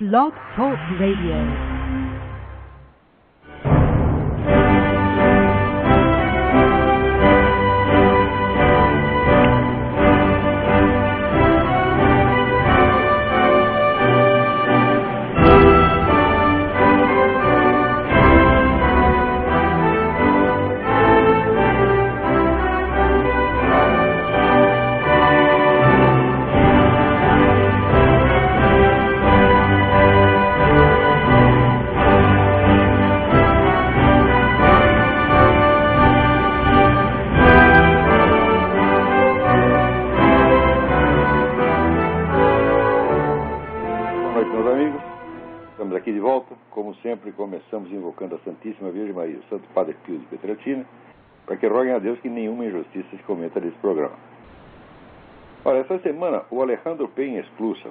Blog Talk Radio. Sempre começamos invocando a Santíssima Virgem Maria, o Santo Padre Pio de Pietrelcina, para que roguem a Deus que nenhuma injustiça se cometa nesse programa. Olha, essa semana o Alejandro Peña Esclusa,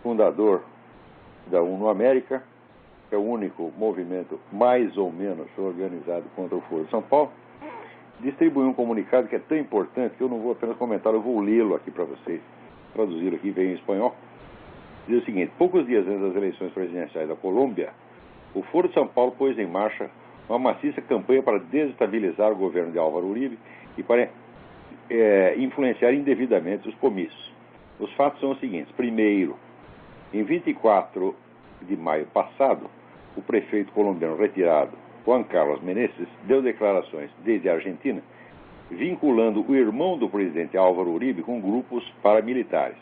fundador da UNO América, que é o único movimento mais ou menos organizado contra o Foro de São Paulo, distribuiu um comunicado que é tão importante que eu não vou apenas comentar, eu vou lê-lo aqui para vocês, traduzir aqui, vem em espanhol. Diz o seguinte: poucos dias antes das eleições presidenciais da Colômbia, o Foro de São Paulo pôs em marcha uma maciça campanha para desestabilizar o governo de Álvaro Uribe e para influenciar indevidamente os comícios. Os fatos são os seguintes. Primeiro, em 24 de maio passado, o prefeito colombiano retirado, Juan Carlos Meneses, deu declarações desde a Argentina, vinculando o irmão do presidente Álvaro Uribe com grupos paramilitares.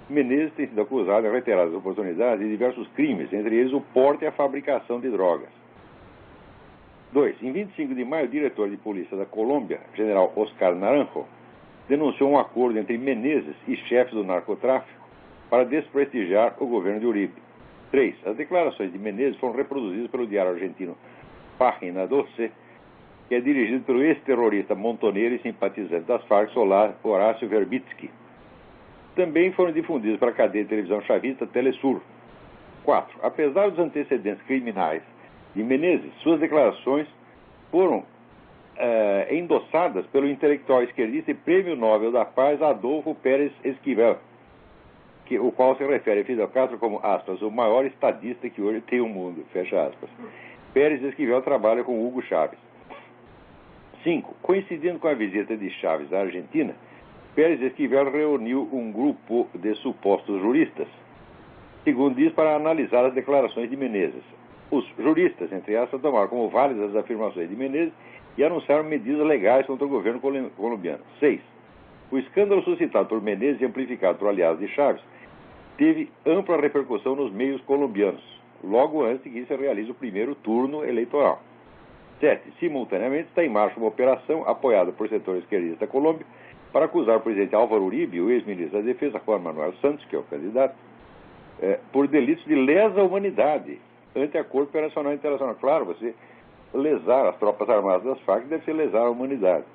Menezes tem sido acusado em reiteradas oportunidades de diversos crimes, entre eles o porte e a fabricação de drogas. 2. Em 25 de maio, o diretor de polícia da Colômbia, general Oscar Naranjo, denunciou um acordo entre Menezes e chefes do narcotráfico para desprestigiar o governo de Uribe. 3. As declarações de Menezes foram reproduzidas pelo diário argentino Página 12, que é dirigido pelo ex-terrorista montoneiro e simpatizante das Farc, Horácio Verbitsky. Também foram difundidos para a cadeia de televisão chavista Telesur. 4. Apesar dos antecedentes criminais de Menezes, suas declarações foram endossadas pelo intelectual esquerdista e prêmio Nobel da Paz Adolfo Pérez Esquivel, o qual se refere a Fidel Castro como, aspas, o maior estadista que hoje tem o mundo, fecha aspas. Pérez Esquivel trabalha com Hugo Chávez. 5. Coincidindo com a visita de Chávez à Argentina, Pérez Esquivel reuniu um grupo de supostos juristas, segundo diz, para analisar as declarações de Menezes. Os juristas, entre aspas, tomaram como válidas as afirmações de Menezes e anunciaram medidas legais contra o governo colombiano. 6. O escândalo suscitado por Menezes e amplificado por aliados de Chávez teve ampla repercussão nos meios colombianos, logo antes de que se realize o primeiro turno eleitoral. 7. Simultaneamente está em marcha uma operação apoiada por setores esquerdistas da Colômbia para acusar o presidente Álvaro Uribe, o ex-ministro da Defesa, Juan Manuel Santos, que é o candidato, por delitos de lesa humanidade ante a Corte Operacional Internacional. Claro, você lesar as tropas armadas das Farc deve ser lesar a humanidade.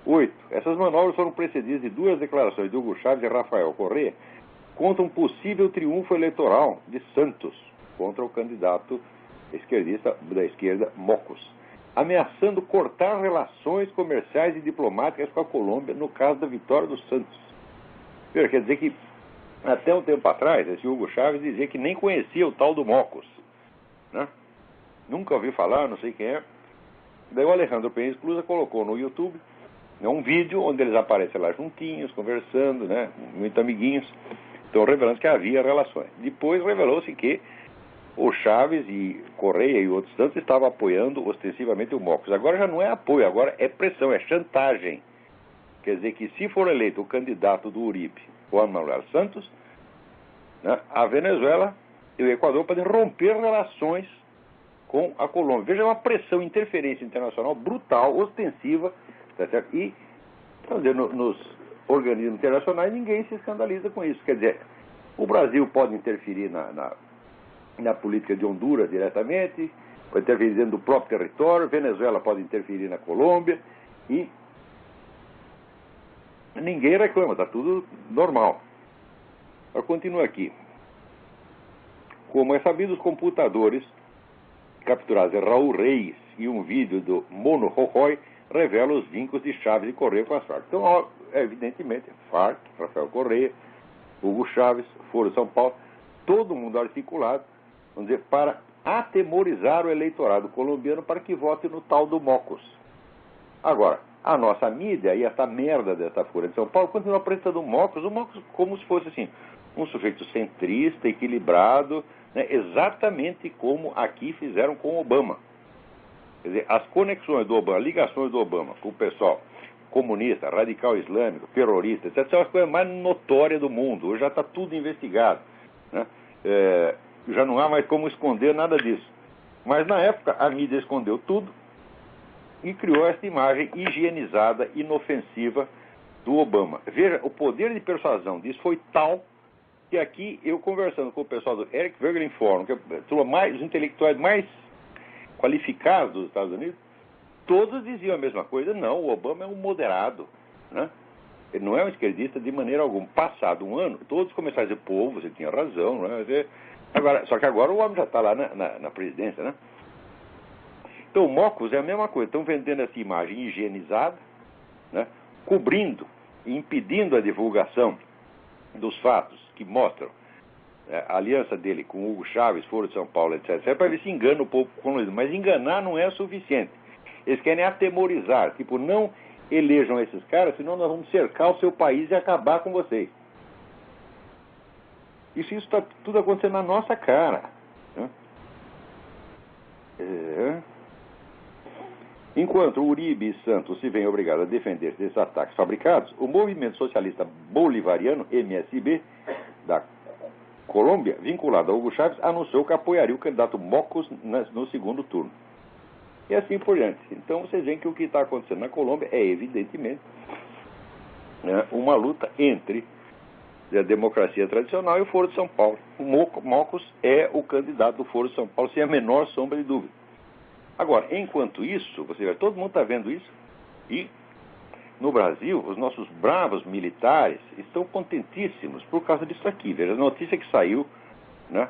8. Essas manobras foram precedidas de duas declarações de Hugo Chávez e Rafael Correa contra um possível triunfo eleitoral de Santos contra o candidato esquerdista da esquerda, Mocos, ameaçando cortar relações comerciais e diplomáticas com a Colômbia no caso da vitória dos Santos. Quer dizer que, até um tempo atrás, esse Hugo Chávez dizia que nem conhecia o tal do Mocos, né? Nunca ouvi falar, não sei quem é. Daí o Alejandro Peña Esclusa colocou no YouTube um vídeo onde eles aparecem lá juntinhos, conversando, né? Muito amiguinhos. Então, revelando que havia relações. Depois revelou-se que o Chávez e Correia e outros tantos estavam apoiando ostensivamente o Mocos. Agora já não é apoio, agora é pressão, é chantagem. Quer dizer que se for eleito o candidato do Uribe, Juan Manuel Santos, né, a Venezuela e o Equador podem romper relações com a Colômbia. Veja, é uma pressão, interferência internacional brutal, ostensiva, tá certo? E, quer dizer, nos organismos internacionais ninguém se escandaliza com isso. Quer dizer, o Brasil pode interferir na política de Honduras diretamente, pode interferir dentro do próprio território, Venezuela pode interferir na Colômbia, e ninguém reclama, está tudo normal. Eu continuo aqui. Como é sabido, os computadores capturados de Raul Reis e um vídeo do Mono Jojoy revelam os vínculos de Chávez e Correia com as Farc. Então, evidentemente, Farc, Rafael Correia, Hugo Chávez, Foro de São Paulo, todo mundo articulado, vamos dizer, para atemorizar o eleitorado colombiano para que vote no tal do Mocos. Agora, a nossa mídia e essa merda dessa Folha de São Paulo continua apresentando o Mocos como se fosse assim, um sujeito centrista, equilibrado, né, exatamente como aqui fizeram com o Obama. Quer dizer, as conexões do Obama, ligações do Obama com o pessoal comunista, radical islâmico, terrorista, etc., são as coisas mais notórias do mundo. Hoje já está tudo investigado, né? Já não há mais como esconder nada disso. Mas na época a mídia escondeu tudo e criou essa imagem higienizada, inofensiva do Obama. Veja, o poder de persuasão disso foi tal que aqui eu conversando com o pessoal do Eric Voegelin Forum, que é os intelectuais mais qualificados dos Estados Unidos, todos diziam a mesma coisa. Não, o Obama é um moderado, né? Ele não é um esquerdista de maneira alguma. Passado um ano, todos começaram a dizer, pô, você tinha razão, né? Agora, só que agora o homem já está lá na presidência, né? Então o Mocos é a mesma coisa. Estão vendendo essa imagem higienizada, né? Cobrindo e impedindo a divulgação dos fatos que mostram a aliança dele com o Hugo Chávez, Foro de São Paulo, etc. É para ver se engana o povo colonial. Mas enganar não é suficiente. Eles querem atemorizar, tipo, não elejam esses caras, senão nós vamos cercar o seu país e acabar com vocês. Isso está tudo acontecendo na nossa cara, né? Enquanto Uribe e Santos se veem obrigados a defender desses ataques fabricados, o movimento socialista bolivariano, MSB, da Colômbia, vinculado a Hugo Chávez, anunciou que apoiaria o candidato Mocos no segundo turno. E assim por diante. Então vocês veem que o que está acontecendo na Colômbia é, evidentemente, uma luta entre a democracia tradicional e o Foro de São Paulo. O Mocos é o candidato do Foro de São Paulo, sem a menor sombra de dúvida. Agora, enquanto isso, você vê, todo mundo está vendo isso, e no Brasil, os nossos bravos militares estão contentíssimos por causa disso aqui. Veja, a notícia que saiu, né,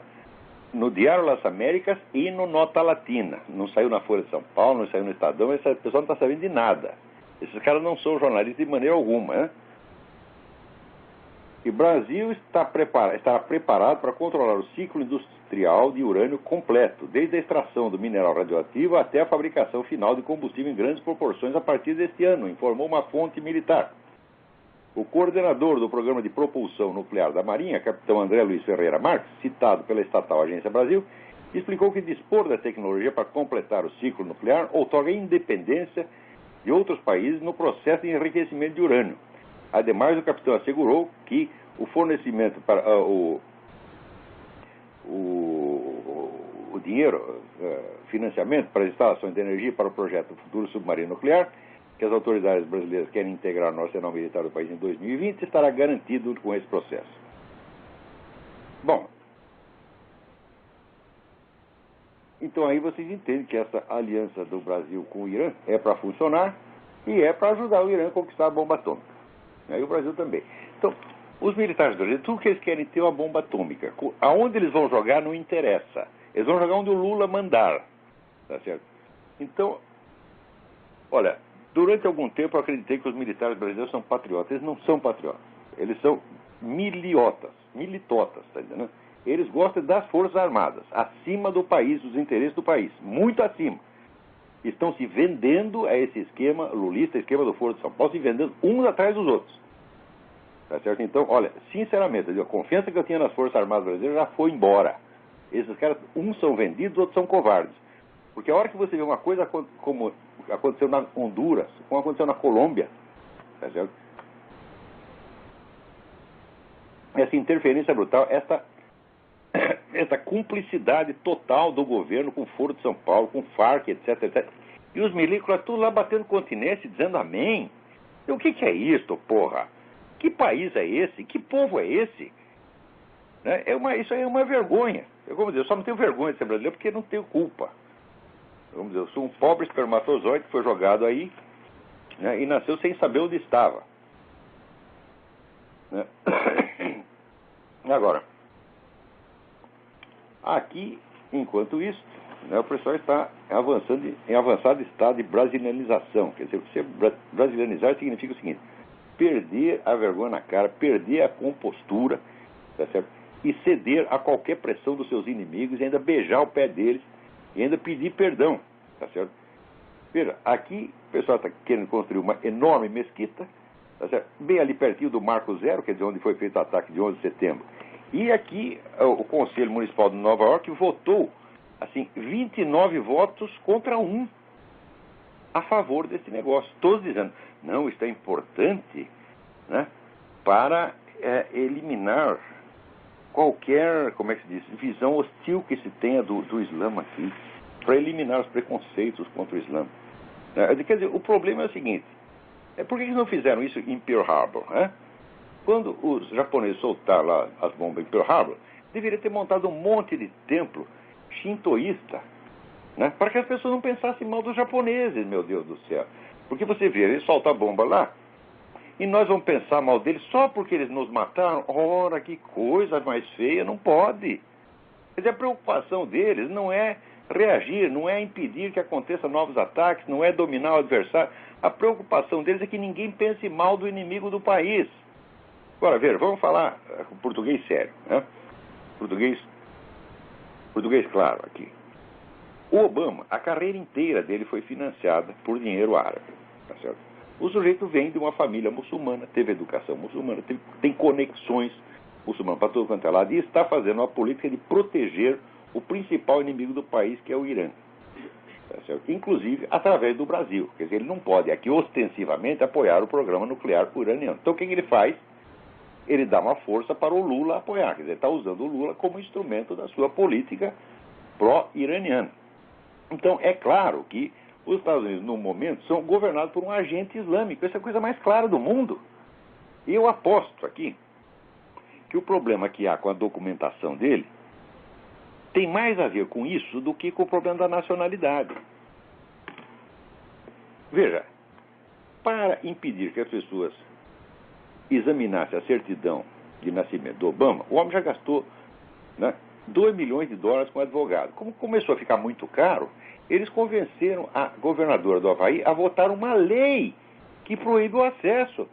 no Diário Las Américas e no Nota Latina. Não saiu na Folha de São Paulo, não saiu no Estadão, esse pessoal não está sabendo de nada. Esses caras não são jornalistas de maneira alguma, né? E o Brasil estará preparado para controlar o ciclo industrial de urânio completo, desde a extração do mineral radioativo até a fabricação final de combustível em grandes proporções a partir deste ano, informou uma fonte militar. O coordenador do Programa de Propulsão Nuclear da Marinha, capitão André Luiz Ferreira Marques, citado pela estatal Agência Brasil, explicou que dispor da tecnologia para completar o ciclo nuclear outorga independência de outros países no processo de enriquecimento de urânio. Ademais, o capitão assegurou que o fornecimento para o dinheiro, financiamento para as instalações de energia para o projeto do futuro submarino nuclear, que as autoridades brasileiras querem integrar no arsenal militar do país em 2020, estará garantido com esse processo. Bom, então aí vocês entendem que essa aliança do Brasil com o Irã é para funcionar e é para ajudar o Irã a conquistar a bomba atômica. Aí o Brasil também. Então, os militares brasileiros, tudo que eles querem ter é uma bomba atômica. Aonde eles vão jogar não interessa. Eles vão jogar onde o Lula mandar. Tá certo? Então, olha, durante algum tempo eu acreditei que os militares brasileiros são patriotas. Eles não são patriotas. Eles são militotas, tá entendendo? Eles gostam das Forças Armadas, acima do país, dos interesses do país, muito acima. Estão se vendendo a esse esquema lulista, esquema do Foro de São Paulo, se vendendo uns atrás dos outros. Tá certo? Então, olha, sinceramente, a confiança que eu tinha nas Forças Armadas brasileiras já foi embora. Esses caras, uns são vendidos, outros são covardes. Porque a hora que você vê uma coisa como aconteceu na Honduras, como aconteceu na Colômbia, tá certo? Essa interferência brutal, essa cumplicidade total do governo com o Foro de São Paulo, com o FARC, etc, etc. E os milímetros tudo lá batendo continência, dizendo amém. E o que é isso, porra? Que país é esse? Que povo é esse? Né? Isso aí é uma vergonha. Eu só não tenho vergonha de ser brasileiro porque não tenho culpa. Vamos dizer, eu sou um pobre espermatozoide que foi jogado aí, né, e nasceu sem saber onde estava. Né? Agora, aqui, enquanto isso, né, o pessoal está avançando em avançado estado de brasilianização. Quer dizer, você brasilianizar significa o seguinte: perder a vergonha na cara, perder a compostura, tá certo? e ceder a qualquer pressão dos seus inimigos, e ainda beijar o pé deles, e ainda pedir perdão, tá certo? Veja, aqui o pessoal está querendo construir uma enorme mesquita, tá certo? Bem ali pertinho do Marco Zero, quer dizer, onde foi feito o ataque de 11 de setembro. E aqui o Conselho Municipal de Nova York votou, assim, 29 votos contra 1 a favor desse negócio. Todos dizendo, não, isso é importante, né, para eliminar qualquer, como é que se diz, visão hostil que se tenha do Islã aqui, para eliminar os preconceitos contra o Islã. Quer dizer, o problema é o seguinte, por que eles não fizeram isso em Pearl Harbor? Quando os japoneses soltaram lá as bombas em Pearl Harbor, deveria ter montado um monte de templo shintoísta, né, para que as pessoas não pensassem mal dos japoneses, meu Deus do céu. Porque você vê, eles soltam a bomba lá, e nós vamos pensar mal deles só porque eles nos mataram? Ora, que coisa mais feia, não pode. Quer dizer, a preocupação deles não é reagir, não é impedir que aconteçam novos ataques, não é dominar o adversário. A preocupação deles é que ninguém pense mal do inimigo do país. Agora, veja, vamos falar português sério, né? Português claro aqui. O Obama, a carreira inteira dele foi financiada por dinheiro árabe, tá certo? O sujeito vem de uma família muçulmana, teve educação muçulmana, tem conexões muçulmanas para todo quanto é lado, e está fazendo uma política de proteger o principal inimigo do país, que é o Irã. Tá certo? Inclusive através do Brasil. Quer dizer, ele não pode aqui ostensivamente apoiar o programa nuclear iraniano. Então o que ele faz? Ele dá uma força para o Lula apoiar. Quer dizer, ele está usando o Lula como instrumento da sua política pró-iraniana. Então é claro que os Estados Unidos, no momento, são governados por um agente islâmico. Essa é a coisa mais clara do mundo. E eu aposto aqui que o problema que há com a documentação dele tem mais a ver com isso do que com o problema da nacionalidade. Veja, para impedir que as pessoas examinassem a certidão de nascimento do Obama, o homem já gastou, né, $2 milhões com advogado. Como começou a ficar muito caro, eles convenceram a governadora do Havaí a votar uma lei que proíbe o acesso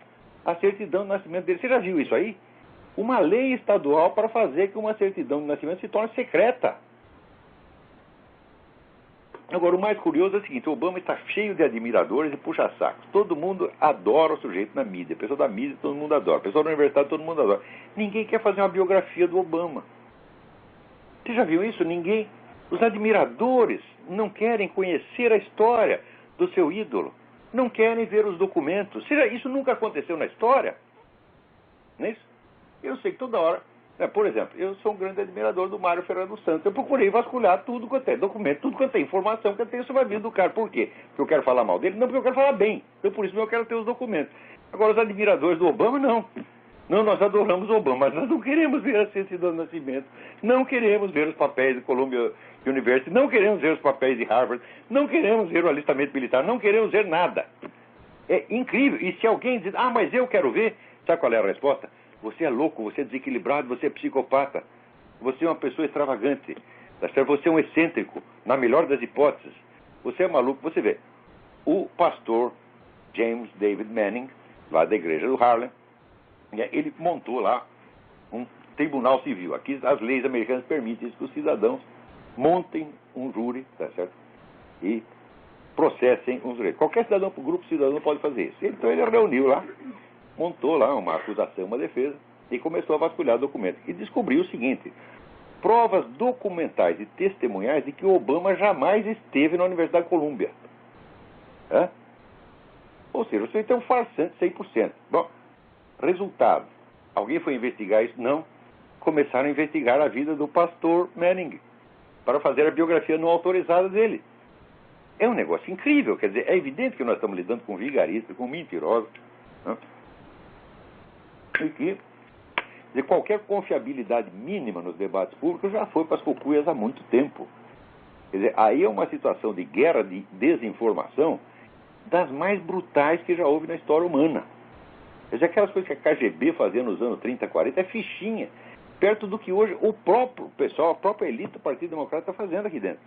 à certidão de nascimento dele. Você já viu isso aí? Uma lei estadual para fazer que uma certidão de nascimento se torne secreta. Agora, o mais curioso é o seguinte, o Obama está cheio de admiradores e puxa-sacos. Todo mundo adora o sujeito na mídia. A pessoa da mídia, todo mundo adora. A pessoa da universidade, todo mundo adora. Ninguém quer fazer uma biografia do Obama. Você já viu isso? Ninguém. Os admiradores não querem conhecer a história do seu ídolo. Não querem ver os documentos. Isso nunca aconteceu na história. Não é isso? Eu sei que toda hora... Por exemplo, eu sou um grande admirador do Mário Fernando Santos. Eu procurei vasculhar tudo quanto é documento, tudo quanto é informação que eu tenho sobre a vida do cara. Por quê? Porque eu quero falar mal dele? Não, porque eu quero falar bem. Então, por isso eu quero ter os documentos. Agora, os admiradores do Obama, não. Não, nós adoramos o Obama, mas nós não queremos ver a certidão de nascimento. Não queremos ver os papéis de Columbia University. Não queremos ver os papéis de Harvard. Não queremos ver o alistamento militar. Não queremos ver nada. É incrível. E se alguém diz, mas eu quero ver, sabe qual é a resposta? Você é louco, você é desequilibrado, você é psicopata. Você é uma pessoa extravagante. Você é um excêntrico, na melhor das hipóteses. Você é maluco. Você vê, o pastor James David Manning, lá da igreja do Harlem, ele montou lá um tribunal civil. Aqui as leis americanas permitem que os cidadãos montem um júri, tá certo? E processem um sujeito. Qualquer cidadão, grupo cidadão pode fazer isso. Então ele reuniu lá, montou lá uma acusação, uma defesa, e começou a vasculhar documentos. E descobriu o seguinte, provas documentais e testemunhais de que o Obama jamais esteve na Universidade de Colômbia. Ou seja, você tem um farsante 100%. Bom, resultado, alguém foi investigar isso? Não. Começaram a investigar a vida do pastor Manning, para fazer a biografia não autorizada dele. É um negócio incrível, quer dizer, é evidente que nós estamos lidando com vigaristas, com mentirosos, né? E que qualquer confiabilidade mínima nos debates públicos já foi para as cucuias há muito tempo. Quer dizer, aí é uma situação de guerra de desinformação das mais brutais que já houve na história humana. Quer dizer, aquelas coisas que a KGB fazia nos anos 30, 40 é fichinha, perto do que hoje o próprio pessoal, a própria elite do Partido Democrata está fazendo aqui dentro.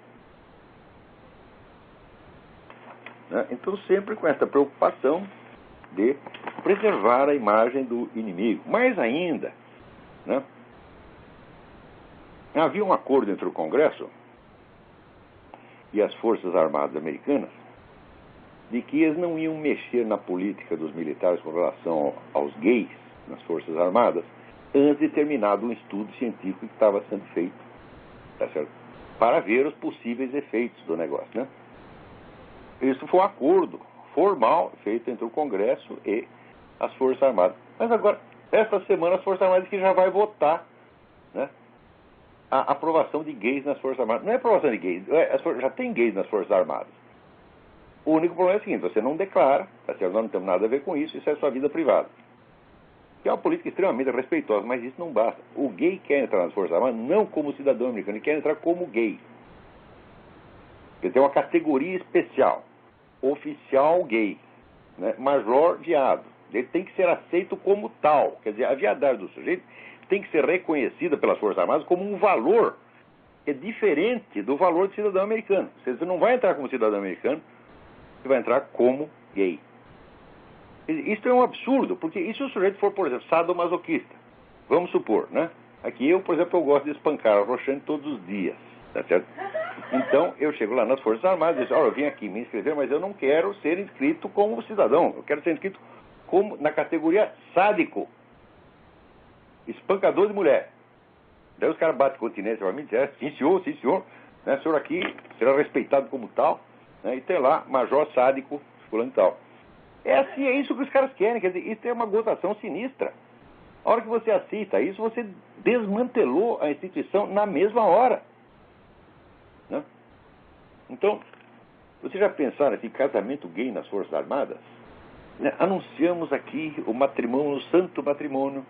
Né? Então, sempre com essa preocupação de preservar a imagem do inimigo. Mais ainda, né? Havia um acordo entre o Congresso e as Forças Armadas americanas de que eles não iam mexer na política dos militares com relação aos gays nas Forças Armadas antes de terminado um estudo científico que estava sendo feito, tá certo? Para ver os possíveis efeitos do negócio, né? Isso foi um acordo formal feito entre o Congresso e as Forças Armadas. Mas agora, esta semana, as Forças Armadas que já vai votar, né, a aprovação de gays nas Forças Armadas. Não é aprovação de gays, já tem gays nas Forças Armadas. O único problema é o seguinte: você não declara, tá certo? Nós não temos nada a ver com isso é sua vida privada. Que é uma política extremamente respeitosa, mas isso não basta. O gay quer entrar nas Forças Armadas não como cidadão americano, ele quer entrar como gay. Ele tem uma categoria especial, oficial gay, né? Major viado. Ele tem que ser aceito como tal. Quer dizer, a viadagem do sujeito tem que ser reconhecida pelas Forças Armadas como um valor que é diferente do valor de cidadão americano. Você não vai entrar como cidadão americano, você vai entrar como gay. Isso é um absurdo, porque e se o sujeito for, por exemplo, sadomasoquista? Vamos supor, né? Aqui eu, por exemplo, eu gosto de espancar a Roxane todos os dias, tá certo? Então, eu chego lá nas Forças Armadas e digo: olha, eu vim aqui me inscrever, mas eu não quero ser inscrito como cidadão. Eu quero ser inscrito como, na categoria sádico, espancador de mulher. Daí os caras batem continência para mim e dizem: sim, senhor, né? O senhor aqui será respeitado como tal, né? E tem lá, major sádico, fulano e tal. É assim, é isso que os caras querem. Quer dizer, isso é uma gozação sinistra. A hora que você aceita isso, você desmantelou a instituição na mesma hora, né? Então, vocês já pensaram em casamento gay nas Forças Armadas? Né? Anunciamos aqui o matrimônio, o santo matrimônio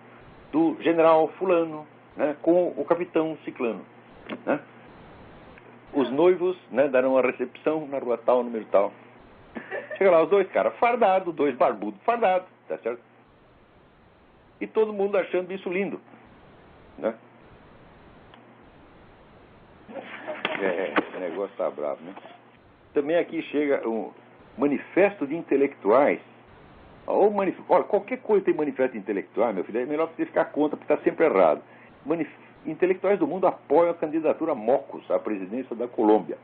do general fulano, né, com o capitão ciclano, né? Os noivos, né, darão a recepção na rua tal, número tal. Chega lá os dois caras fardados, dois barbudos fardados, tá certo? E todo mundo achando isso lindo, né? Esse negócio tá bravo, né? Também aqui chega um manifesto de intelectuais. Olha, qualquer coisa tem manifesto de intelectuais, meu filho, é melhor você ficar contra, porque está sempre errado. Intelectuais do mundo apoiam a candidatura Mocos à presidência da Colômbia.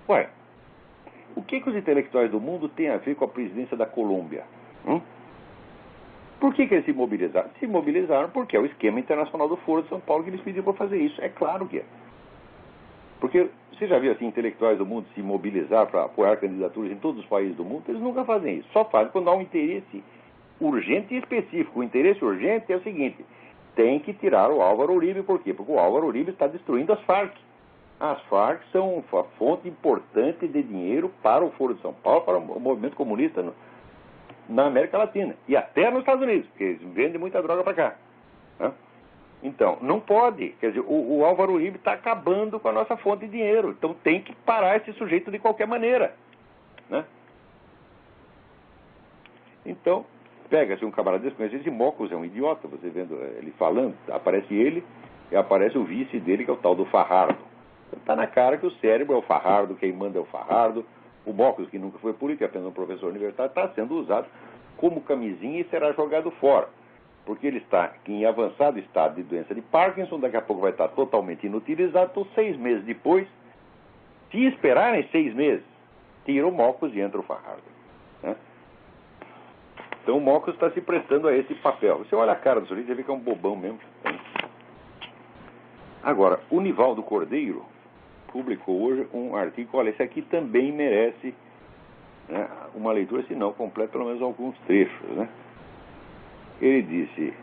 Ué, o que os intelectuais do mundo têm a ver com a presidência da Colômbia? Por que eles se mobilizaram? Se mobilizaram porque é o esquema internacional do Foro de São Paulo que eles pediram para fazer isso. É claro que é. Porque você já viu assim, intelectuais do mundo se mobilizar para apoiar candidaturas em todos os países do mundo? Eles nunca fazem isso. Só fazem quando há um interesse urgente e específico. O interesse urgente é o seguinte: tem que tirar o Álvaro Uribe. Por quê? Porque o Álvaro Uribe está destruindo as Farc. As Farc são uma fonte importante de dinheiro para o Foro de São Paulo, para o movimento comunista na América Latina. E até nos Estados Unidos, porque eles vendem muita droga para cá, né? Então, não pode. Quer dizer, o Álvaro Uribe está acabando com a nossa fonte de dinheiro. Então tem que parar esse sujeito de qualquer maneira, né? Então, pega-se um camarada desse, conhece esse Mocos, é um idiota, você vendo ele falando, aparece ele e aparece o vice dele, que é o tal do Fajardo. Está na cara que o cérebro é o Fajardo, quem manda é o Fajardo. O Mocos, que nunca foi político, é apenas um professor universitário, está sendo usado como camisinha e será jogado fora. Porque ele está em avançado estado de doença de Parkinson, daqui a pouco vai estar totalmente inutilizado, então 6 meses depois, se esperarem 6 meses, tira o Mocos e entra o Fajardo, né? Então o Mocos está se prestando a esse papel. Você olha a cara do sujeito, você vê que é um bobão mesmo. Agora, o Nivaldo Cordeiro publicou hoje um artigo. Olha, esse aqui também merece, né, uma leitura, se não completa, pelo menos alguns trechos, né? Ele disse: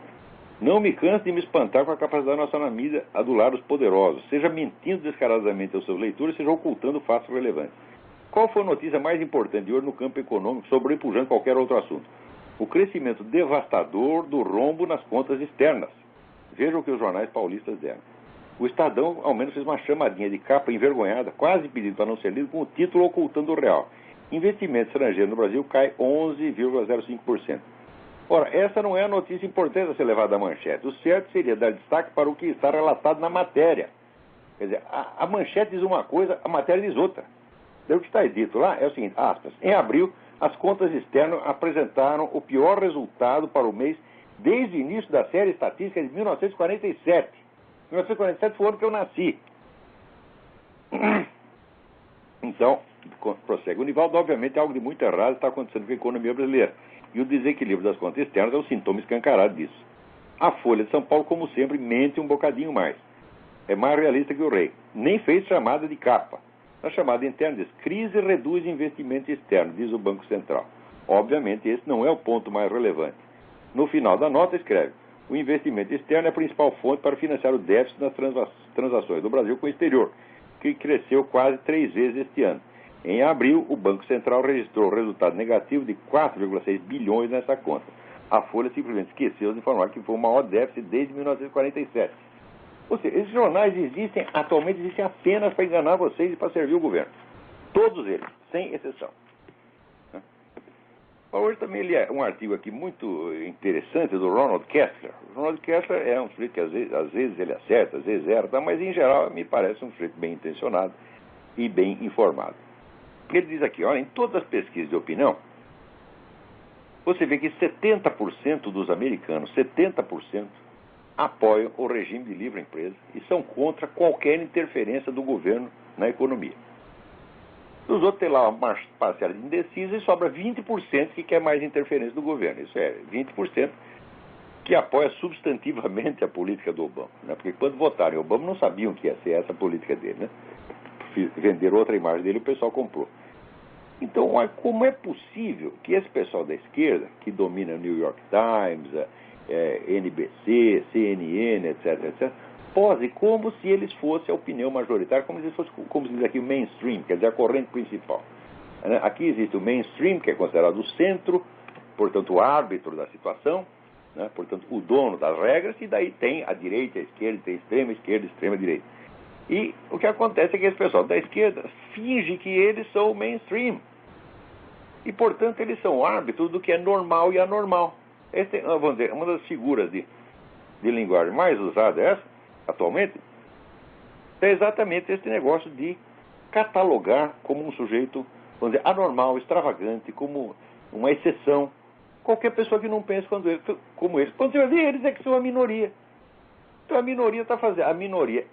não me canso de me espantar com a capacidade nacional da mídia adular os poderosos, seja mentindo descaradamente aos seus leitores, seja ocultando fatos relevantes. Qual foi a notícia mais importante de hoje no campo econômico, sobrepujando qualquer outro assunto? O crescimento devastador do rombo nas contas externas. Veja o que os jornais paulistas deram. O Estadão, ao menos, fez uma chamadinha de capa envergonhada, quase pedindo para não ser lido, com o título ocultando o real. Investimento estrangeiro no Brasil cai 11,05%. Ora, essa não é a notícia importante a ser levada à manchete. O certo seria dar destaque para o que está relatado na matéria. Quer dizer, a manchete diz uma coisa, a matéria diz outra. Então, o que está dito lá é o seguinte, aspas: em abril, as contas externas apresentaram o pior resultado para o mês desde o início da série estatística de 1947. 1947 foi o ano que eu nasci. Então, prossegue. O Nivaldo, obviamente, algo de muito errado está acontecendo com a economia brasileira. E o desequilíbrio das contas externas é um sintoma escancarado disso. A Folha de São Paulo, como sempre, mente um bocadinho mais. É mais realista que o rei. Nem fez chamada de capa. Na chamada interna diz: crise reduz investimento externo, diz o Banco Central. Obviamente, esse não é o ponto mais relevante. No final da nota, escreve: o investimento externo é a principal fonte para financiar o déficit nas transações do Brasil com o exterior, que cresceu quase 3 vezes este ano. Em abril, o Banco Central registrou resultado negativo de 4,6 bilhões nessa conta. A Folha simplesmente esqueceu de informar que foi o maior déficit desde 1947. Ou seja, esses jornais atualmente existem apenas para enganar vocês e para servir o governo. Todos eles, sem exceção. Hoje também li um artigo aqui muito interessante do Ronald Kessler. O Ronald Kessler é um sujeito que às vezes ele acerta, às vezes erra, mas em geral me parece um sujeito bem intencionado e bem informado. Ele diz aqui, olha, em todas as pesquisas de opinião, você vê que 70% dos americanos, 70%, apoiam o regime de livre empresa e são contra qualquer interferência do governo na economia. Os outros têm lá uma parcela indecisa e sobra 20% que quer mais interferência do governo. Isso é 20% que apoia substantivamente a política do Obama. Né? Porque quando votaram em Obama não sabiam que ia ser essa a política dele. Né? Venderam outra imagem dele e o pessoal comprou. Então, como é possível que esse pessoal da esquerda, que domina o New York Times, NBC, CNN, etc., pose como se eles fossem a opinião majoritária, como se fosse, como se diz aqui, o mainstream, quer dizer, a corrente principal. Aqui existe o mainstream, que é considerado o centro, portanto, o árbitro da situação, né? Portanto, o dono das regras, e daí tem a direita, a esquerda, tem a extrema direita. E o que acontece é que esse pessoal da esquerda finge que eles são o mainstream. E, portanto, eles são árbitros do que é normal e anormal. Vamos dizer, uma das figuras de linguagem mais usada atualmente, é exatamente esse negócio de catalogar como um sujeito, vamos dizer, anormal, extravagante, como uma exceção, qualquer pessoa que não pense como eles. Quando você vai ver, eles é que são a minoria. Então a minoria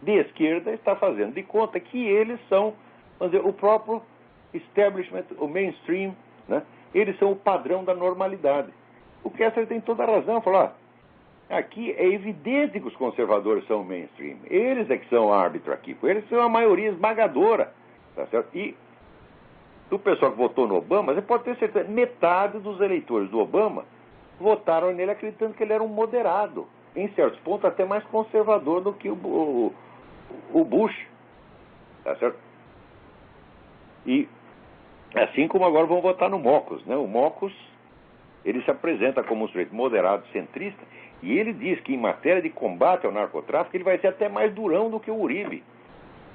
de esquerda está fazendo de conta que eles são, vamos dizer, o próprio establishment, o mainstream, né? Eles são o padrão da normalidade. O Kessler tem toda a razão, falar, aqui é evidente que os conservadores são o mainstream. Eles é que são árbitro aqui. Eles são a maioria esmagadora. Tá certo? E do pessoal que votou no Obama, você pode ter certeza, metade dos eleitores do Obama votaram nele acreditando que ele era um moderado. Em certos pontos, até mais conservador do que o Bush. Tá certo? E assim como agora vão votar no Mocos, né? O Mocos, ele se apresenta como um sujeito moderado, centrista, e ele diz que em matéria de combate ao narcotráfico ele vai ser até mais durão do que o Uribe.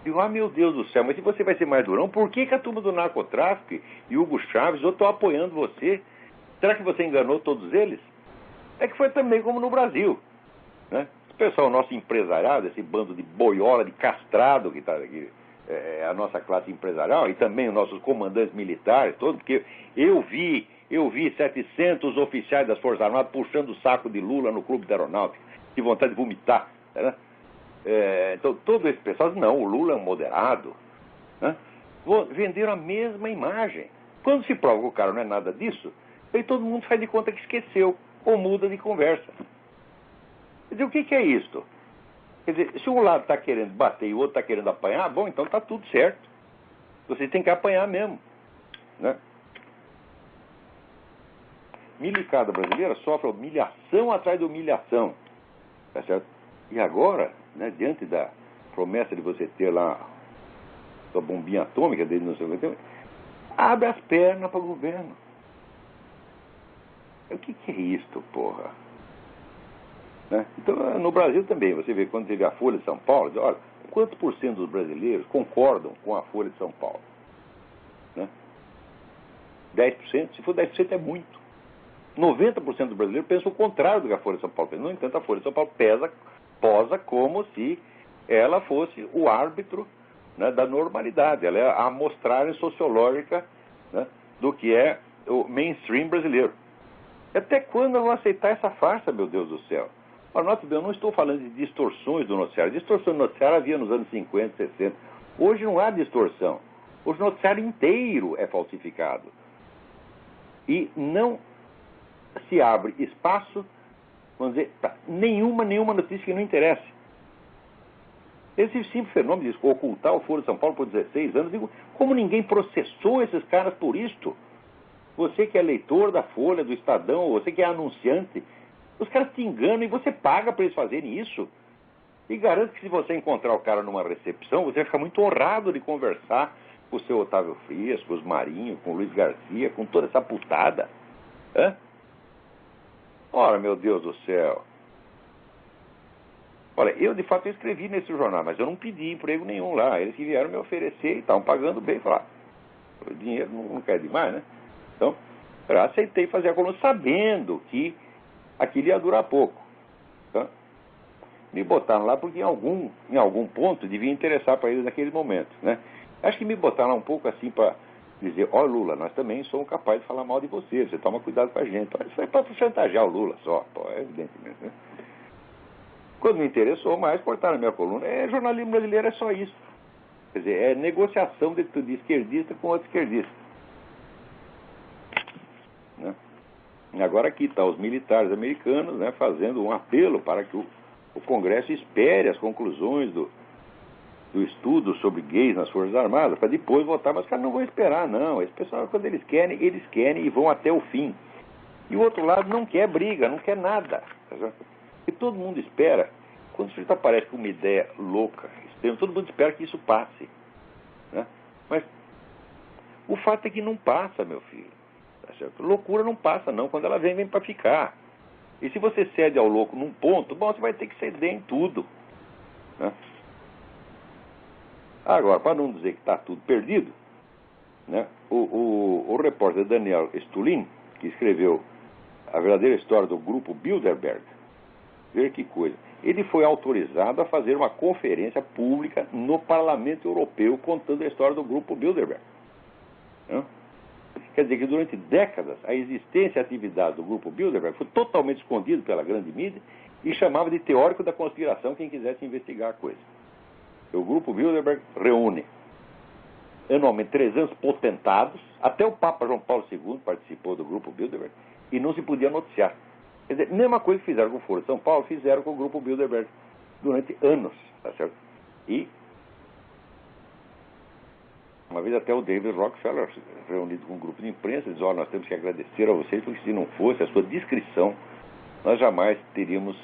E eu, meu Deus do céu, mas se você vai ser mais durão, por que a turma do narcotráfico e Hugo Chávez ou estão apoiando você? Será que você enganou todos eles? É que foi também como no Brasil, né? O pessoal, nosso empresariado, esse bando de boiola, de castrado que está aqui, a nossa classe empresarial, e também os nossos comandantes militares, todos, porque eu vi 700 oficiais das Forças Armadas puxando o saco de Lula no Clube da Aeronáutica, de vontade de vomitar, né? Então, todo esse pessoal diz, não, o Lula é um moderado, né? Venderam a mesma imagem. Quando se prova que o cara não é nada disso, aí todo mundo faz de conta que esqueceu, ou muda de conversa. Quer dizer, o que é isto? Quer dizer, se um lado está querendo bater e o outro está querendo apanhar, bom, então está tudo certo. Você tem que apanhar mesmo, né? Milicada brasileira sofre humilhação atrás de humilhação, tá certo? E agora, né, diante da promessa de você ter lá sua bombinha atômica desde 1991, abre as pernas para o governo. O que é isto, porra? Né? Então, no Brasil também, você vê, quando você vê a Folha de São Paulo, diz, olha, quantos por cento dos brasileiros concordam com a Folha de São Paulo? Né? 10%? Se for 10% é muito. 90% dos brasileiros pensam o contrário do que a Folha de São Paulo pensa. No entanto, a Folha de São Paulo posa como se ela fosse o árbitro, né, da normalidade. Ela é a amostragem sociológica, né, do que é o mainstream brasileiro. Até quando eu vou aceitar essa farsa, meu Deus do céu? Ora, note bem, eu não estou falando de distorções do noticiário. Distorção do noticiário havia nos anos 50, 60. Hoje não há distorção. Hoje o noticiário inteiro é falsificado. E não se abre espaço, vamos dizer, para nenhuma notícia que não interesse. Esse simples fenômeno de ocultar o Foro de São Paulo por 16 anos, digo, como ninguém processou esses caras por isto? Você que é leitor da Folha, do Estadão, você que é anunciante, os caras te enganam e você paga para eles fazerem isso. E garanto que se você encontrar o cara numa recepção, você vai ficar muito honrado de conversar com o seu Otávio Frias, com os Marinho, com o Luiz Garcia, com toda essa putada. Hã? Ora, meu Deus do céu. Olha, eu de fato escrevi nesse jornal, mas eu não pedi emprego nenhum lá. Eles que vieram me oferecer e estavam pagando bem. Falaram, o dinheiro não quer demais, né? Então, eu aceitei fazer a coluna sabendo que aquilo ia durar pouco. Tá? Me botaram lá porque em algum ponto devia interessar para eles naquele momento, né? Acho que me botaram lá um pouco assim para dizer, ó Lula, nós também somos capazes de falar mal de você toma cuidado com a gente. Isso foi para chantagear o Lula só, evidentemente, né? Quando me interessou mais, cortaram a minha coluna. Jornalismo brasileiro é só isso. Quer dizer, é negociação de esquerdista com outro esquerdista. Né? E agora aqui estão os militares americanos, né, fazendo um apelo para que o Congresso espere as conclusões do estudo sobre gays nas Forças Armadas, para depois votar. Mas os caras não vão esperar, não. Esse pessoal, quando eles querem e vão até o fim. E o outro lado não quer briga, não quer nada. E todo mundo espera, quando o sujeito aparece com uma ideia louca, extrema, todo mundo espera que isso passe. Né? Mas o fato é que não passa, meu filho. Tá certo? Loucura não passa, não. Quando ela vem para ficar. E se você cede ao louco num ponto, bom, você vai ter que ceder em tudo. Né? Agora, para não dizer que está tudo perdido, né, o repórter Daniel Stulin, que escreveu a verdadeira história do grupo Bilderberg, ver que coisa. Ele foi autorizado a fazer uma conferência pública no Parlamento Europeu contando a história do grupo Bilderberg. Né? Quer dizer que durante décadas a existência e a atividade do grupo Bilderberg foi totalmente escondido pela grande mídia e chamava de teórico da conspiração quem quisesse investigar a coisa. O grupo Bilderberg reúne anualmente 300 potentados, até o Papa João Paulo II participou do grupo Bilderberg, e não se podia noticiar. Quer dizer, mesma coisa que fizeram com o Foro de São Paulo, fizeram com o grupo Bilderberg durante anos, tá certo? E uma vez até o David Rockefeller, reunido com um grupo de imprensa, diz, nós temos que agradecer a vocês, porque se não fosse a sua discrição, nós jamais teríamos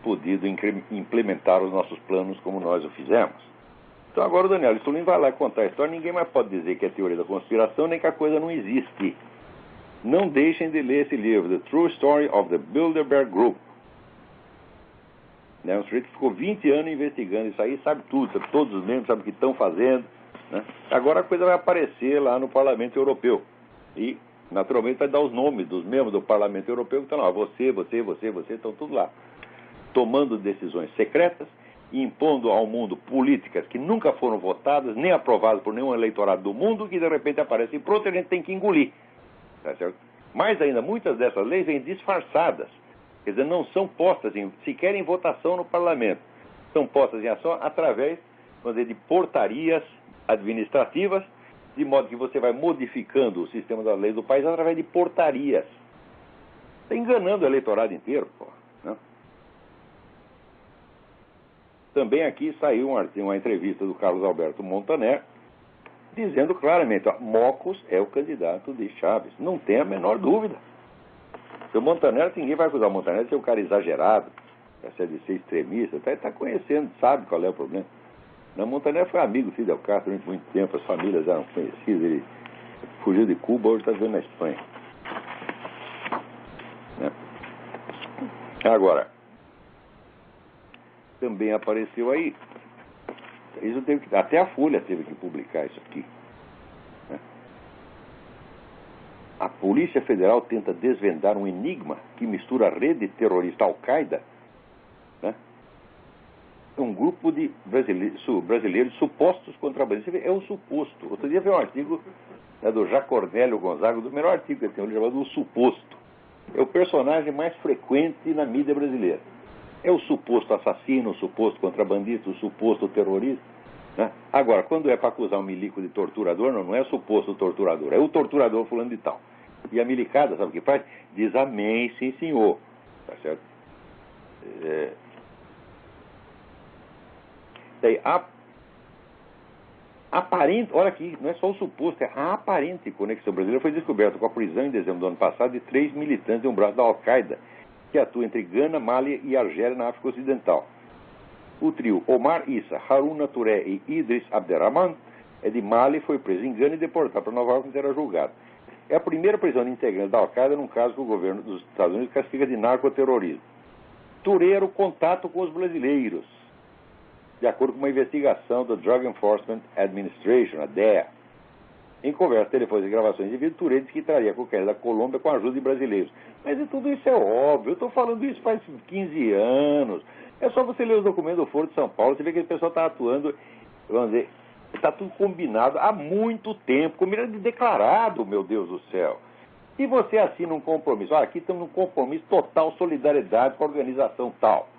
podido implementar os nossos planos como nós o fizemos. Então agora o Daniel Stulin vai lá contar a história, ninguém mais pode dizer que é teoria da conspiração, nem que a coisa não existe. Não deixem de ler esse livro, The True Story of the Bilderberg Group. Um sujeito que ficou 20 anos investigando isso aí, sabe tudo, sabe todos os membros, sabe o que estão fazendo. Né? Agora a coisa vai aparecer lá no Parlamento Europeu. E, naturalmente, vai dar os nomes dos membros do Parlamento Europeu que estão lá. Você, estão tudo lá. Tomando decisões secretas e impondo ao mundo políticas que nunca foram votadas, nem aprovadas por nenhum eleitorado do mundo, que de repente aparecem pronto e a gente tem que engolir. Tá certo? Mais ainda, muitas dessas leis vêm disfarçadas. Quer dizer, não são postas sequer em votação no parlamento. São postas em ação através, vamos dizer, de portarias administrativas, de modo que você vai modificando o sistema das leis do país através de portarias. Está enganando o eleitorado inteiro, pô. Né? Também aqui saiu uma entrevista do Carlos Alberto Montaner, dizendo claramente, Mocos é o candidato de Chaves. Não tem a menor dúvida. O Montaner, ninguém vai acusar o Montaner de ser um cara exagerado, de ser extremista, está conhecendo, sabe qual é o problema. O Montaner foi amigo do Fidel Castro durante muito tempo, as famílias eram conhecidas, ele fugiu de Cuba, hoje está vivendo na Espanha. Né? Agora, também apareceu aí, até a Folha teve que publicar isso aqui. Né? A Polícia Federal tenta desvendar um enigma que mistura a rede terrorista Al-Qaeda, né? Um grupo de brasileiros supostos contrabandistas. É um suposto. Outro dia veio um artigo do Jacornélio Gonzaga, do melhor artigo que ele tem, chamado O Suposto. É o personagem mais frequente na mídia brasileira. É o suposto assassino, o suposto contrabandista, o suposto terrorista. Né? Agora, quando é para acusar um milico de torturador, não é o suposto torturador, é o torturador fulano de tal. E a milicada, sabe o que faz? Diz amém, sim senhor. Tá certo? Daí, aparente, olha aqui, não é só o suposto, é a aparente conexão brasileira foi descoberta com a prisão em dezembro do ano passado de 3 militantes de um braço da Al-Qaeda que atua entre Gana, Mali e Argélia na África Ocidental. O trio Omar Issa, Haruna Touré e Idris Abderrahman é de Mali, foi preso em Gana e deportado para Nova York e será julgado. É a primeira prisão de integrantes da Al-Qaeda num caso que o governo dos Estados Unidos castiga de narcoterrorismo. Touré era o contato com os brasileiros, de acordo com uma investigação da Drug Enforcement Administration, a DEA. Em conversa, telefone e gravações de vídeo, Touré disse que traria a cocaína da Colômbia com a ajuda de brasileiros. Mas tudo isso é óbvio, eu estou falando isso faz 15 anos. É só você ler os documentos do Foro de São Paulo, você vê que o pessoal está atuando, vamos dizer, está tudo combinado há muito tempo, combinado e declarado, meu Deus do céu. E você assina um compromisso, aqui estamos num compromisso total, solidariedade com a organização tal.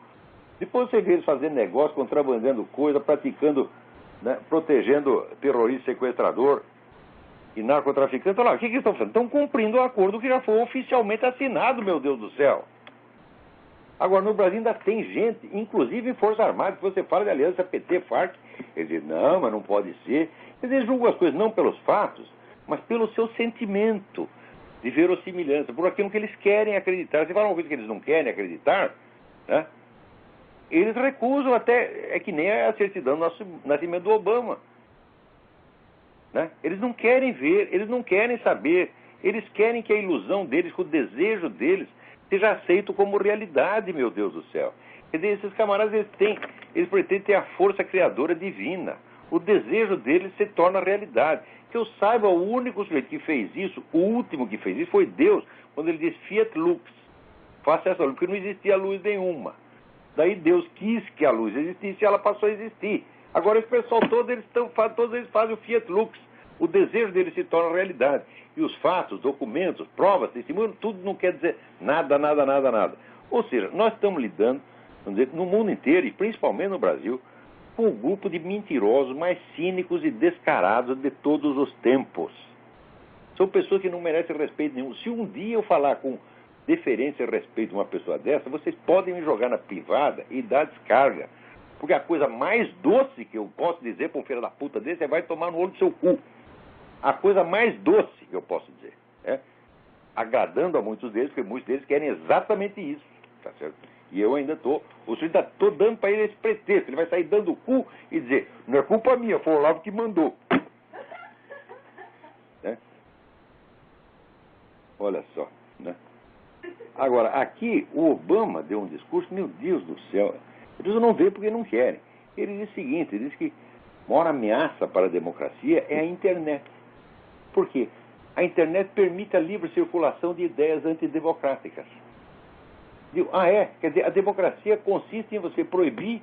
Depois você vê eles fazendo negócio, contrabandeando coisa, praticando, né, protegendo terrorista, sequestrador e narcotraficante. Olha lá, o que eles estão fazendo? Estão cumprindo o acordo que já foi oficialmente assinado, meu Deus do céu. Agora, no Brasil ainda tem gente, inclusive em Forças Armadas, que você fala de aliança PT, FARC, eles dizem, não, mas não pode ser. Eles julgam as coisas não pelos fatos, mas pelo seu sentimento de verossimilhança, por aquilo que eles querem acreditar. Se falam uma coisa que eles não querem acreditar, né? Eles recusam até, é que nem a certidão do nascimento do Obama. Né? Eles não querem ver, eles não querem saber, eles querem que a ilusão deles, que o desejo deles, seja aceito como realidade, meu Deus do céu. Quer dizer, esses camaradas, eles pretendem ter a força criadora divina. O desejo deles se torna realidade. Que eu saiba, o único sujeito que fez isso, o último que fez isso, foi Deus, quando ele disse Fiat Lux, faça essa luz, porque não existia luz nenhuma. Daí Deus quis que a luz existisse e ela passou a existir. Agora esse pessoal todos eles fazem o Fiat Lux. O desejo deles se torna realidade. E os fatos, documentos, provas, testemunhos, tudo não quer dizer nada, nada, nada, nada. Ou seja, nós estamos lidando, vamos dizer, no mundo inteiro, e principalmente no Brasil, com o grupo de mentirosos mais cínicos e descarados de todos os tempos. São pessoas que não merecem respeito nenhum. Se um dia eu falar com deferência e respeito a uma pessoa dessa, vocês podem me jogar na privada e dar descarga. Porque a coisa mais doce que eu posso dizer para um filho da puta desse é vai tomar no olho do seu cu. A coisa mais doce que eu posso dizer. Agradando a muitos deles, porque muitos deles querem exatamente isso. Tá certo? E eu ainda estou dando para ele esse pretexto. Ele vai sair dando o cu e dizer, não é culpa minha, foi o Olavo que mandou. Né? Olha só, né? Agora, aqui o Obama deu um discurso, meu Deus do céu, eles não veem porque não querem. Ele diz o seguinte, ele diz que a maior ameaça para a democracia é a internet. Por quê? A internet permite a livre circulação de ideias antidemocráticas. Digo, quer dizer, a democracia consiste em você proibir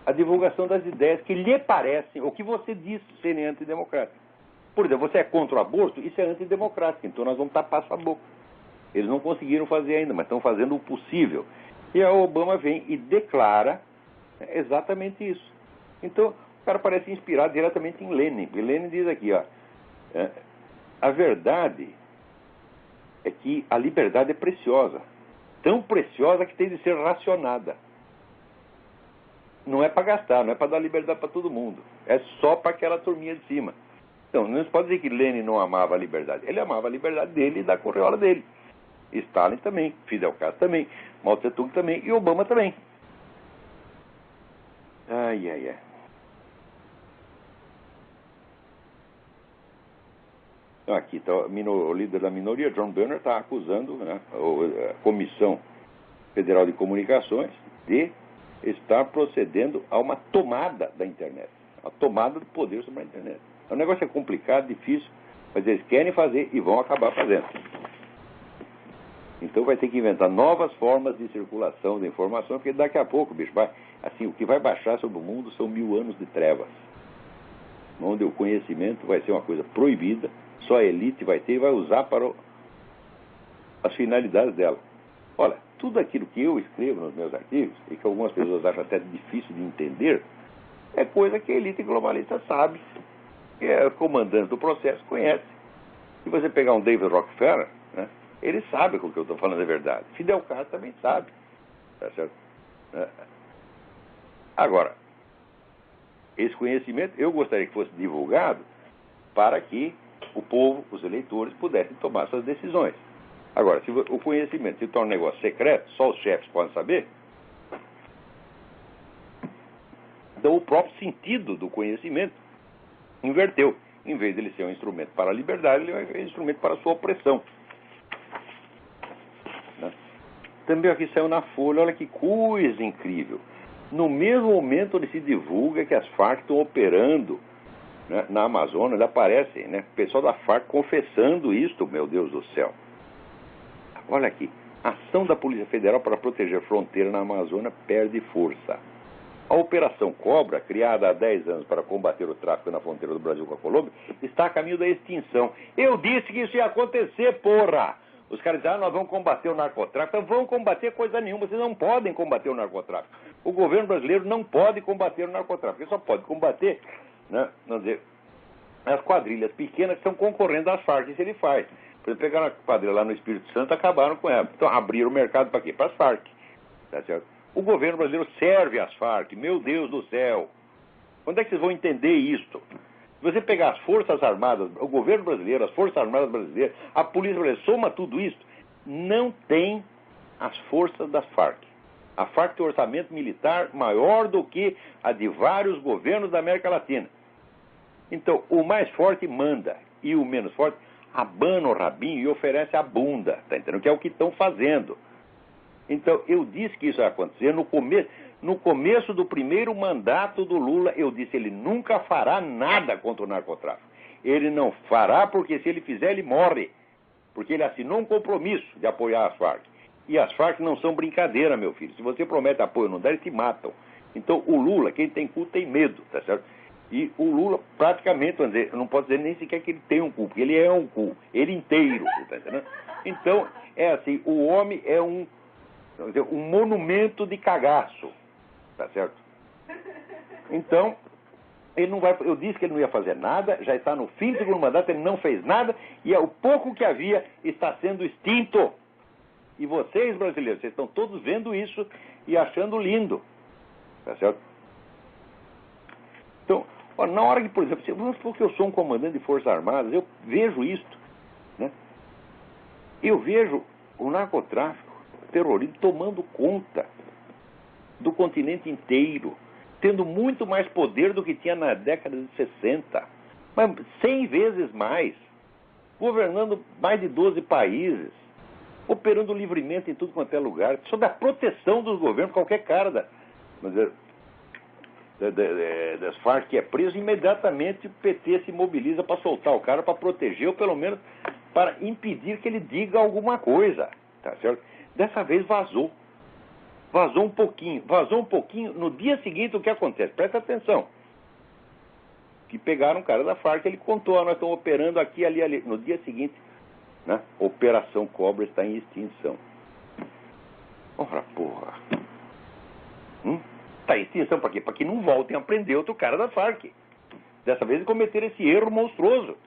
a divulgação das ideias que lhe parecem, ou que você diz serem antidemocráticas. Por exemplo, você é contra o aborto, isso é antidemocrático, então nós vamos tapar essa boca. Eles não conseguiram fazer ainda, mas estão fazendo o possível. E a Obama vem e declara exatamente isso. Então, o cara parece inspirado diretamente em Lenin. E Lenin diz aqui, a verdade é que a liberdade é preciosa. Tão preciosa que tem de ser racionada. Não é para gastar, não é para dar liberdade para todo mundo. É só para aquela turminha de cima. Então, não se pode dizer que Lenin não amava a liberdade. Ele amava a liberdade dele e da correola dele. Stalin também, Fidel Castro também, Mao Tse Tung também e Obama também. Ai. Aqui está o líder da minoria, John Boehner, está acusando, né, a Comissão Federal de Comunicações de estar procedendo a uma tomada da internet, a tomada do poder sobre a internet. O negócio é complicado, difícil, mas eles querem fazer e vão acabar fazendo. Então vai ter que inventar novas formas de circulação da informação, porque daqui a pouco, bicho, o que vai baixar sobre o mundo são 1000 anos de trevas, onde o conhecimento vai ser uma coisa proibida, só a elite vai ter e vai usar para as finalidades dela. Olha, tudo aquilo que eu escrevo nos meus artigos, e que algumas pessoas acham até difícil de entender, é coisa que a elite globalista sabe, que é o comandante do processo conhece. Se você pegar um David Rockefeller, né, ele sabe que o que eu estou falando é verdade. Fidel Castro também sabe. Tá certo? Agora, esse conhecimento eu gostaria que fosse divulgado para que o povo, os eleitores, pudessem tomar suas decisões. Agora, se o conhecimento se torna um negócio secreto, só os chefes podem saber, então o próprio sentido do conhecimento inverteu. Em vez de ele ser um instrumento para a liberdade, ele é um instrumento para a sua opressão. Né? Também aqui saiu na Folha, olha que coisa incrível. No mesmo momento onde se divulga que as Farc estão operando, né, na Amazônia, aparece, né, o pessoal da Farc confessando isto, meu Deus do céu. Olha aqui, ação da Polícia Federal para proteger fronteira na Amazônia perde força. A Operação Cobra, criada há 10 anos para combater o tráfico na fronteira do Brasil com a Colômbia, está a caminho da extinção. Eu disse que isso ia acontecer, porra! Os caras dizem, nós vamos combater o narcotráfico. Então vão combater coisa nenhuma, vocês não podem combater o narcotráfico. O governo brasileiro não pode combater o narcotráfico, ele só pode combater, né, vamos dizer, as quadrilhas pequenas que estão concorrendo às Farc, isso ele faz. Por exemplo, pegaram a quadrilha lá no Espírito Santo, acabaram com ela. Então abriram o mercado para quê? Para as Farc. Tá certo? O governo brasileiro serve às Farc, meu Deus do céu. Quando é que vocês vão entender isto? Se você pegar as Forças Armadas, o governo brasileiro, as Forças Armadas brasileiras, a Polícia Brasileira, soma tudo isso, não tem as forças das Farc. A Farc tem um orçamento militar maior do que a de vários governos da América Latina. Então, o mais forte manda e o menos forte abana o rabinho e oferece a bunda, tá entendendo? Que é o que estão fazendo. Então, eu disse que isso ia acontecer no começo do primeiro mandato do Lula. Eu disse, ele nunca fará nada contra o narcotráfico. Ele não fará porque se ele fizer, ele morre. Porque ele assinou um compromisso de apoiar as Farc. E as Farc não são brincadeira, meu filho. Se você promete apoio, não der, eles te matam. Então, o Lula, quem tem cu tem medo, tá certo? E o Lula, praticamente, vamos dizer, eu não posso dizer nem sequer que ele tem um cu, porque ele é um cu, ele inteiro, tá entendendo? Então, é assim, o homem é um monumento de cagaço, tá certo? Então, ele não vai, eu disse que ele não ia fazer nada, já está no fim do segundo mandato, ele não fez nada, e o pouco que havia está sendo extinto. E vocês, brasileiros, vocês estão todos vendo isso e achando lindo, tá certo? Então, na hora que, por exemplo, vamos supor que eu sou um comandante de Forças Armadas, eu vejo isto, né? Eu vejo o narcotráfico, o terrorismo tomando conta do continente inteiro, tendo muito mais poder do que tinha na década de 60, mas 100 vezes mais, governando mais de 12 países, operando livremente em tudo quanto é lugar, sob a proteção dos governos, qualquer cara das Farc que é preso, imediatamente o PT se mobiliza para soltar o cara, para proteger, ou pelo menos para impedir que ele diga alguma coisa, tá certo? Dessa vez vazou um pouquinho, no dia seguinte o que acontece? Presta atenção, que pegaram um cara da Farc, ele contou, nós estamos operando aqui, ali, no dia seguinte, né? Operação Cobra está em extinção. Ora, porra. Está em extinção para quê? Para que não voltem a prender outro cara da Farc. Dessa vez eles cometeram esse erro monstruoso.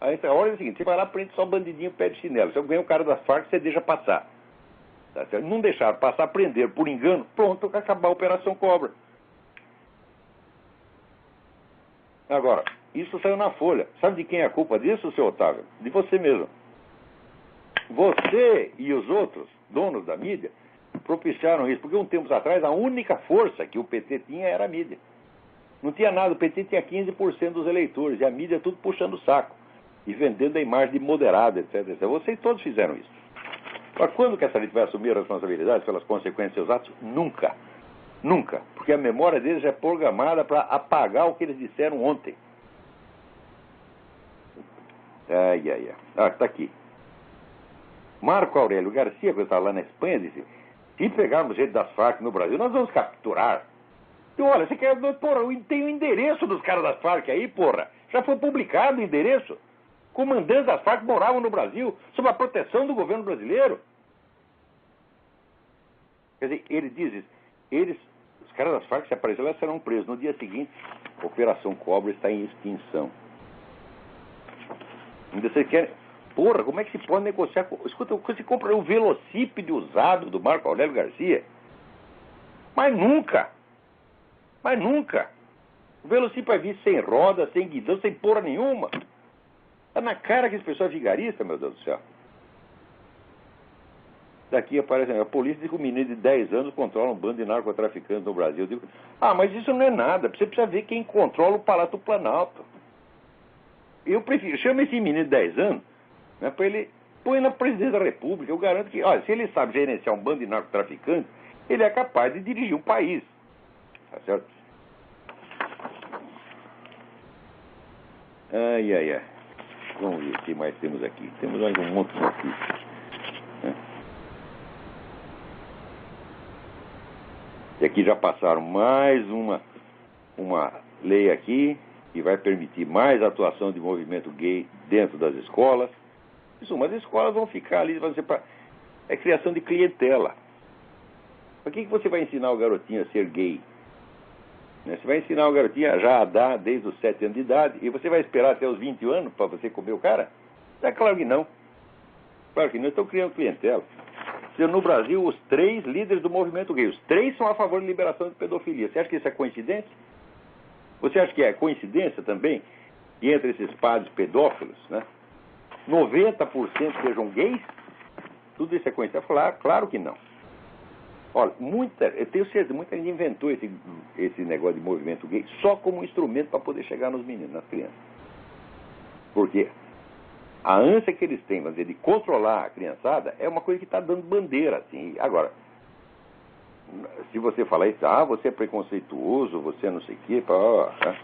Aí a hora é a seguinte, você vai lá, prende só bandidinho, pé de chinelo. Se eu ganhar o cara da Farc, você deixa passar. Tá certo? Não deixar passar, prender por engano, pronto, vai acabar a Operação Cobra. Agora, isso saiu na Folha. Sabe de quem é a culpa disso, seu Otávio? De você mesmo. Você e os outros donos da mídia propiciaram isso, porque um tempo atrás a única força que o PT tinha era a mídia. Não tinha nada, o PT tinha 15% dos eleitores, e a mídia tudo puxando o saco, e vendendo a imagem de moderado, etc, etc. Vocês todos fizeram isso. Mas quando que essa gente vai assumir a responsabilidade pelas consequências dos seus atos? Nunca. Nunca. Porque a memória deles é programada para apagar o que eles disseram ontem. Está aqui. Marco Aurélio Garcia, que estava lá na Espanha, disse: se pegarmos gente das Farc no Brasil, nós vamos capturar. E olha, você quer, porra, tem o endereço dos caras das Farc aí, porra. Já foi publicado o endereço. Comandantes das Farc moravam no Brasil, sob a proteção do governo brasileiro. Quer dizer, ele diz isso. Os caras das Farc, se aparecerem, elas serão presos. No dia seguinte, a Operação Cobra está em extinção. Ainda vocês querem... Porra, como é que se pode negociar? Escuta, você compra o velocípede usado do Marco Aurélio Garcia? Mas nunca! O velocípede vai vir sem roda, sem guidão, sem porra nenhuma. Tá na cara que esse pessoal é vigarista, meu Deus do céu. Daqui aparece a polícia diz que um menino de 10 anos controla um bando de narcotraficantes no Brasil. Eu digo, mas isso não é nada. Você precisa ver quem controla o Palácio do Planalto. Eu prefiro, chama esse menino de 10 anos, né, para ele põe na presidência da República. Eu garanto que, olha, se ele sabe gerenciar um bando de narcotraficantes, ele é capaz de dirigir um país. Tá certo? Ai. Vamos ver o que mais temos aqui. Temos mais um monte de notícias. Né? E aqui já passaram mais uma lei aqui que vai permitir mais atuação de movimento gay dentro das escolas. Isso, mas as escolas vão ficar ali, é criação de clientela. Para que você vai ensinar o garotinho a ser gay? Né? Você vai ensinar o garotinho já a dar desde os 7 anos de idade e você vai esperar até os 20 anos para você comer o cara? É claro que não. Claro que não, estão criando clientela. No Brasil, os 3 líderes do movimento gay, os 3 são a favor da liberação de pedofilia. Você acha que isso é coincidência? Você acha que é coincidência também que entre esses padres pedófilos, né, 90% sejam gays? Tudo isso é coincidência? Claro que não. Olha, eu tenho certeza, muita gente inventou esse negócio de movimento gay só como instrumento para poder chegar nos meninos, nas crianças. Porque a ânsia que eles têm, vamos dizer, de controlar a criançada é uma coisa que está dando bandeira, assim. Agora, se você falar isso, você é preconceituoso, você não sei o quê, né?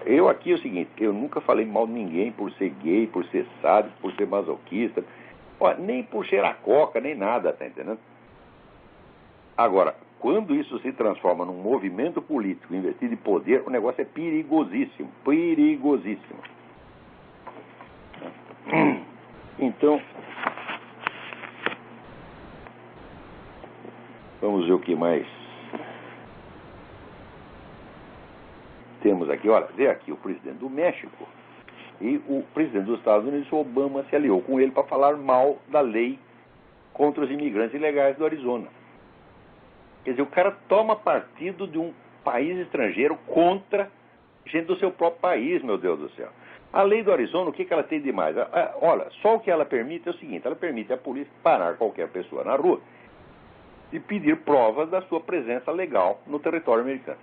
Eu aqui é o seguinte, eu nunca falei mal de ninguém por ser gay, por ser sádico, por ser masoquista, nem por cheirar coca, nem nada, tá entendendo? Agora, quando isso se transforma num movimento político investido em poder, o negócio é perigosíssimo. Então, vamos ver o que mais temos aqui. Olha, vê aqui o presidente do México e o presidente dos Estados Unidos, o Obama, se aliou com ele para falar mal da lei contra os imigrantes ilegais do Arizona. Quer dizer, o cara toma partido de um país estrangeiro contra gente do seu próprio país, meu Deus do céu. A lei do Arizona, o que ela tem de mais? Olha, só o que ela permite é o seguinte, ela permite à polícia parar qualquer pessoa na rua e pedir provas da sua presença legal no território americano.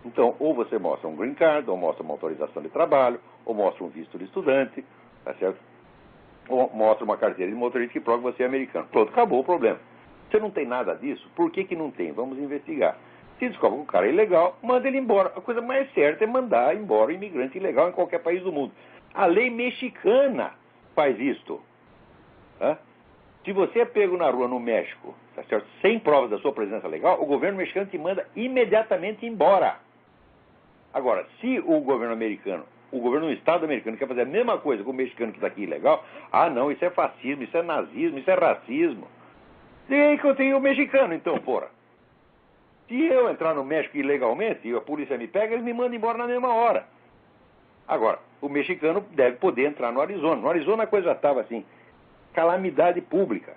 Então, ou você mostra um green card, ou mostra uma autorização de trabalho, ou mostra um visto de estudante, tá certo? Ou mostra uma carteira de motorista que prova que você é americano. Pronto, acabou o problema. Você não tem nada disso? Por que não tem? Vamos investigar. Se descobre que o cara é ilegal, manda ele embora. A coisa mais certa é mandar embora o imigrante ilegal em qualquer país do mundo. A lei mexicana faz isto. Hã? Se você é pego na rua no México, tá certo? Sem provas da sua presença legal, o governo mexicano te manda imediatamente embora. Agora, se o governo americano, o governo do Estado americano quer fazer a mesma coisa com o mexicano que está aqui ilegal, não, isso é fascismo, isso é nazismo, isso é racismo. E aí que eu tenho o mexicano, então, porra. Se eu entrar no México ilegalmente e a polícia me pega, eles me mandam embora na mesma hora. Agora, o mexicano deve poder entrar no Arizona. No Arizona a coisa estava assim, calamidade pública.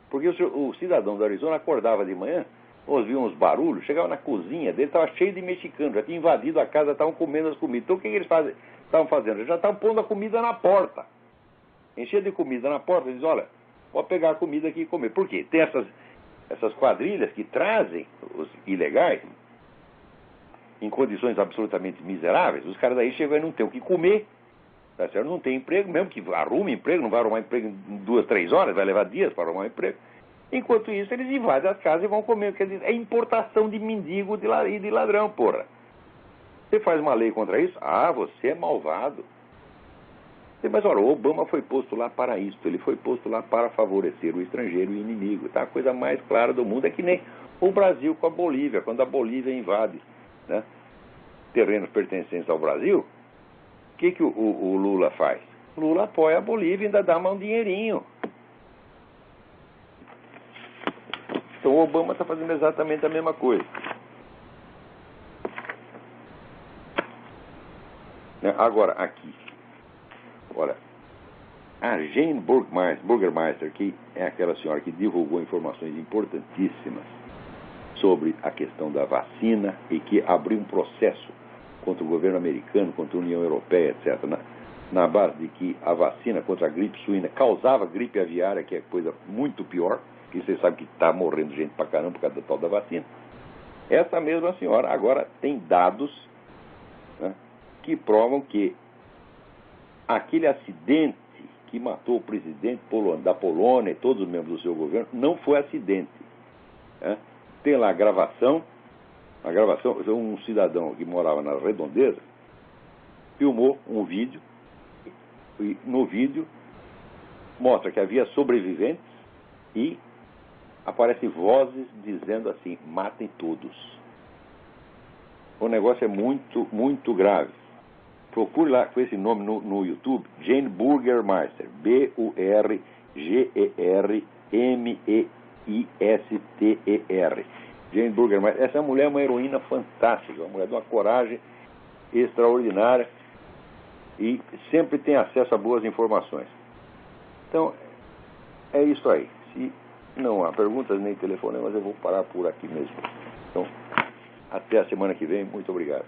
Porque o cidadão do Arizona acordava de manhã, ouvia uns barulhos, chegava na cozinha dele, estava cheio de mexicanos, já tinha invadido a casa, estavam comendo as comidas. Então o que eles estavam fazendo? Eles já estavam pondo a comida na porta. Enchia de comida na porta, eles dizem, olha, pode pegar a comida aqui e comer. Por quê? Tem essas quadrilhas que trazem os ilegais em condições absolutamente miseráveis. Os caras daí chegam e não tem o que comer, tá certo? Não tem emprego, mesmo que arrume emprego, não vai arrumar emprego em 2, 3 horas, vai levar dias para arrumar um emprego. Enquanto isso, eles invadem as casas e vão comer. Quer dizer, é importação de mendigo e de ladrão, porra. Você faz uma lei contra isso? Você é malvado. Mas, olha, o Obama foi posto lá para isso. Ele foi posto lá para favorecer o estrangeiro e o inimigo. Tá? A coisa mais clara do mundo é que nem o Brasil com a Bolívia. Quando a Bolívia invade, né, terrenos pertencentes ao Brasil, o que o Lula faz? O Lula apoia a Bolívia e ainda dá um dinheirinho. Então o Obama está fazendo exatamente a mesma coisa. Agora, aqui, olha, a Jane Burgermeister, que é aquela senhora que divulgou informações importantíssimas sobre a questão da vacina e que abriu um processo contra o governo americano, contra a União Europeia, etc., na base de que a vacina contra a gripe suína causava gripe aviária, que é coisa muito pior, que você sabe que está morrendo gente pra caramba por causa da tal da vacina. Essa mesma senhora agora tem dados, né, que provam que aquele acidente que matou o presidente da Polônia e todos os membros do seu governo não foi acidente. Né? Tem lá a gravação, um cidadão que morava na Redondeza filmou um vídeo, e no vídeo mostra que havia sobreviventes e aparecem vozes dizendo assim: matem todos. O negócio é muito, muito grave. Procure lá com esse nome no YouTube, Jane Burgermeister, Burgermeister. Jane Burgermeister. Essa mulher é uma heroína fantástica, uma mulher de uma coragem extraordinária e sempre tem acesso a boas informações. Então, é isso aí. Se não há perguntas nem telefonemas, eu vou parar por aqui mesmo. Então, até a semana que vem. Muito obrigado.